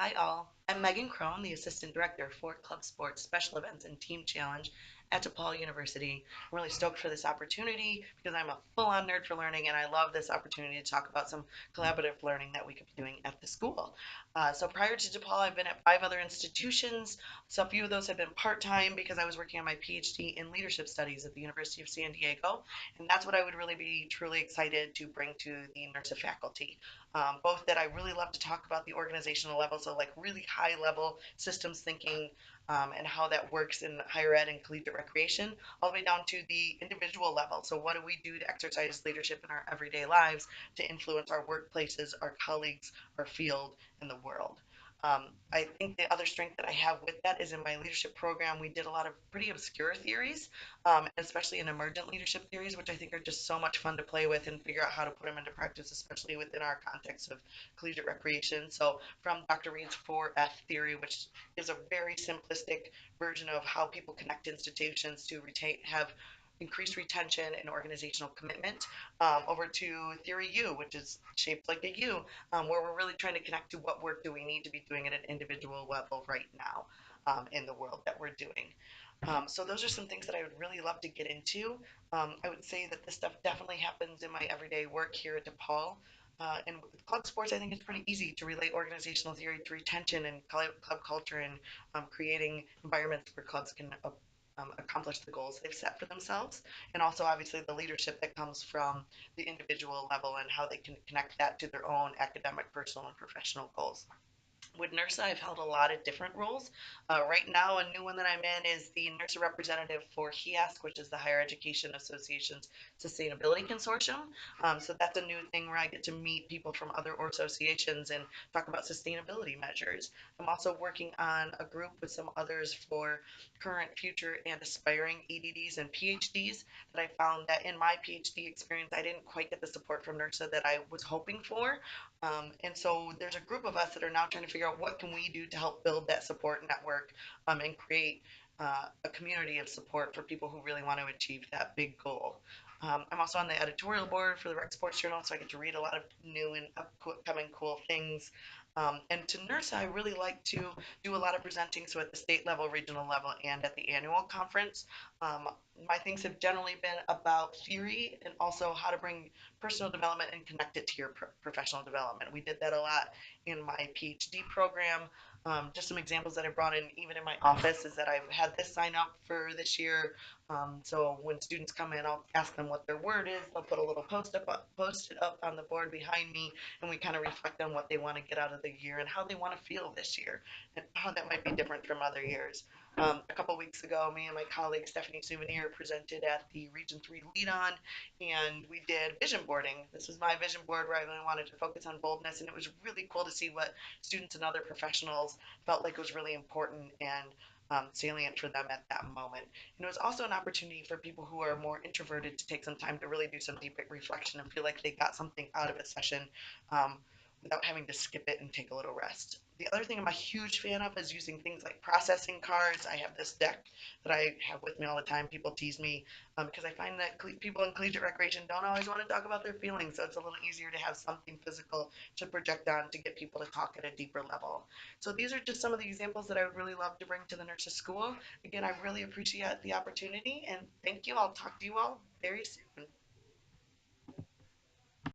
Hi all, I'm Megan Crone, the Assistant Director for Club Sports, Special Events, and Team Challenge at DePaul University. I'm really stoked for this opportunity because I'm a full-on nerd for learning and I love this opportunity to talk about some collaborative learning that we could be doing at the school. So prior to DePaul, I've been at 5 other institutions. So a few of those have been part-time because I was working on my PhD in leadership studies at the University of San Diego. And that's what I would really be truly excited to bring to the NIRSA faculty. Both that I really love to talk about the organizational level, so like really high level systems thinking and how that works in higher ed and collegiate recreation, all the way down to the individual level. So, what do we do to exercise leadership in our everyday lives to influence our workplaces, our colleagues, our field, and the world? I think the other strength that I have with that is in my leadership program, we did a lot of pretty obscure theories, especially in emergent leadership theories, which I think are just so much fun to play with and figure out how to put them into practice, especially within our context of collegiate recreation. So, from Dr. Reed's 4F theory, which is a very simplistic version of how people connect institutions to retain, have increased retention and organizational commitment, over to Theory U, which is shaped like a U, where we're really trying to connect to what work do we need to be doing at an individual level right now in the world that we're doing. So those are some things that I would really love to get into. I would say that this stuff definitely happens in my everyday work here at DePaul. And with club sports, I think it's pretty easy to relate organizational theory to retention and club culture and creating environments where clubs can accomplish the goals they've set for themselves. And also, obviously, the leadership that comes from the individual level and how they can connect that to their own academic, personal, and professional goals. With NIRSA, I've held a lot of different roles. Right now, a new one that I'm in is the NIRSA representative for HEASC, which is the Higher Education Association's Sustainability Consortium. So that's a new thing where I get to meet people from other associations and talk about sustainability measures. I'm also working on a group with some others for current, future, and aspiring EDDs and PhDs that I found that in my PhD experience, I didn't quite get the support from NIRSA that I was hoping for. And so there's a group of us that are now trying to figure out what can we do to help build that support network and create a community of support for people who really want to achieve that big goal. I'm also on the editorial board for the Rec Sports Journal, so I get to read a lot of new and upcoming cool things. And to NIRSA, I really like to do a lot of presenting, so at the state level, regional level, and at the annual conference. Um, my things have generally been about theory and also how to bring personal development and connect it to your professional development. We did that a lot in my PhD program. Just some examples that I brought in even in my office is that I've had this sign up for this year. So when students come in, I'll ask them what their word is. They'll put a little post it up on the board behind me, and we kind of reflect on what they want to get out of the year and how they want to feel this year, and how that might be different from other years. A couple weeks ago, me and my colleague Stephanie Souvenir presented at the Region 3 Lead On, and we did vision boarding. This was my vision board where I really wanted to focus on boldness, and it was really cool to see what students and other professionals felt like was really important and salient for them at that moment. And it was also an opportunity for people who are more introverted to take some time to really do some deep reflection and feel like they got something out of a session um, without having to skip it and take a little rest. The other thing I'm a huge fan of is using things like processing cards. I have this deck that I have with me all the time. People tease me because I find that people in collegiate recreation don't always want to talk about their feelings, so it's a little easier to have something physical to project on to get people to talk at a deeper level. So these are just some of the examples that I would really love to bring to the nurses school. Again, I really appreciate the opportunity and thank you. I'll talk to you all very soon.